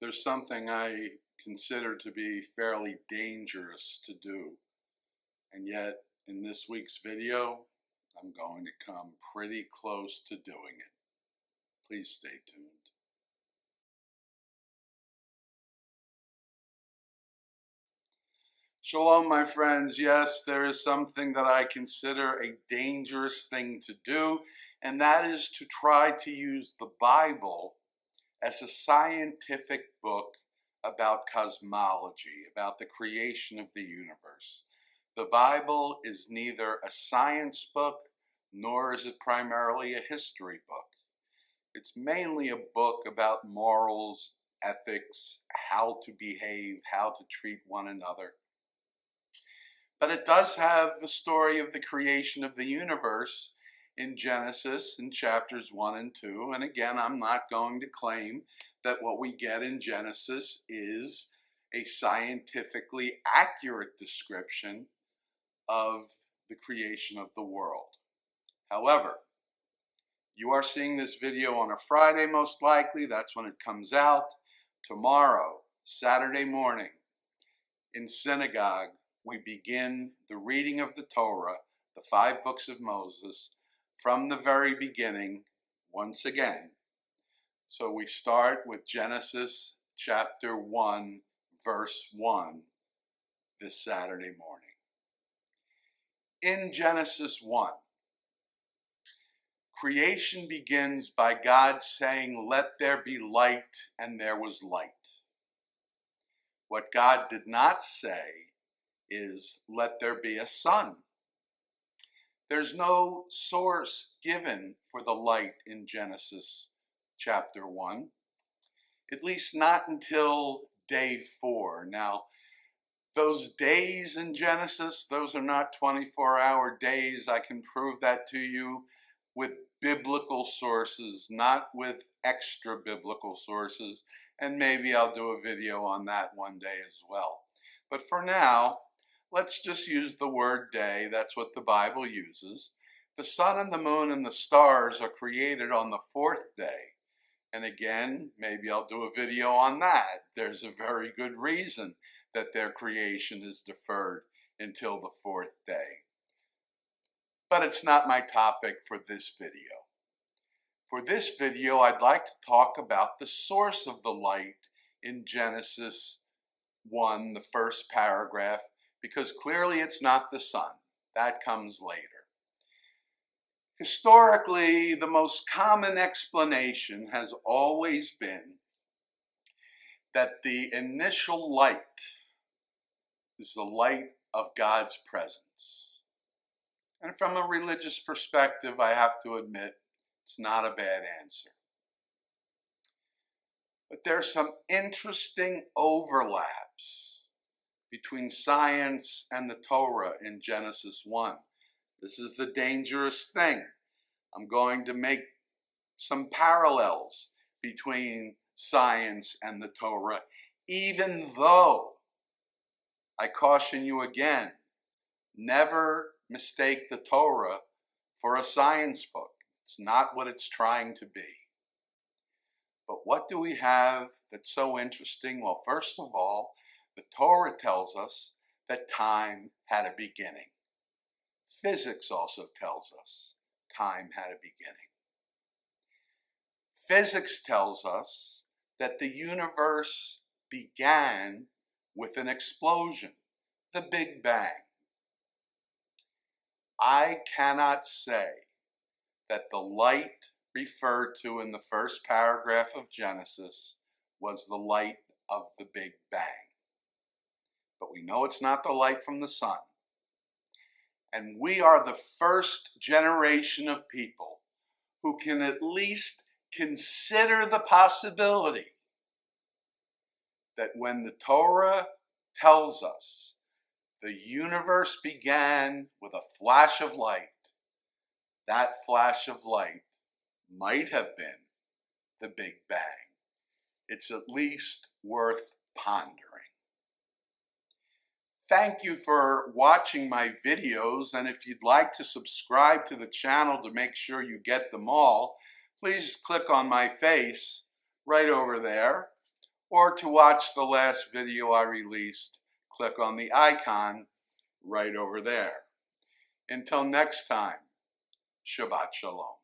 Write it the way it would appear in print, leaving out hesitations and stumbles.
There's something I consider to be fairly dangerous to do, and yet in this week's video, I'm going to come pretty close to doing it. Please stay tuned. Shalom, my friends. Yes, there is something that I consider a dangerous thing to do, and that is to try to use the Bible as a scientific book about cosmology, about the creation of the universe. The Bible is neither a science book, nor is it primarily a history book. It's mainly a book about morals, ethics, how to behave, how to treat one another. But it does have the story of the creation of the universe in Genesis in chapters 1 and 2. And again, I'm not going to claim that what we get in Genesis is a scientifically accurate description of the creation of the world. However, you are seeing this video on a Friday, most likely. That's when it comes out. Tomorrow, Saturday morning, in synagogue, we begin the reading of the Torah, the 5 books of Moses, from the very beginning, once again. So we start with Genesis chapter 1, verse 1, this Saturday morning. In Genesis 1, creation begins by God saying, "Let there be light," and there was light. What God did not say is, "Let there be a sun." There's no source given for the light in Genesis chapter 1, at least not until day 4. Now, those days in Genesis, those are not 24-hour days. I can prove that to you with biblical sources, not with extra biblical sources, and maybe I'll do a video on that one day as well. But for now, let's just use the word day. That's what the Bible uses. The sun and the moon and the stars are created on the 4th day. And again, maybe I'll do a video on that. There's a very good reason that their creation is deferred until the 4th day. But it's not my topic for this video. For this video, I'd like to talk about the source of the light in Genesis 1, the first paragraph, because clearly it's not the sun. That comes later. Historically, the most common explanation has always been that the initial light is the light of God's presence. And from a religious perspective, I have to admit, it's not a bad answer. But there's some interesting overlaps between science and the Torah in Genesis 1. This is the dangerous thing. I'm going to make some parallels between science and the Torah, even though I caution you again, never mistake the Torah for a science book. It's not what it's trying to be. But what do we have that's so interesting? Well, first of all, the Torah tells us that time had a beginning. Physics also tells us time had a beginning. Physics tells us that the universe began with an explosion, the Big Bang. I cannot say that the light referred to in the first paragraph of Genesis was the light of the Big Bang. But we know it's not the light from the sun. And we are the first generation of people who can at least consider the possibility that when the Torah tells us the universe began with a flash of light, that flash of light might have been the Big Bang. It's at least worth pondering. Thank you for watching my videos, and if you'd like to subscribe to the channel to make sure you get them all, please click on my face right over there, or to watch the last video I released, click on the icon right over there. Until next time, Shabbat Shalom.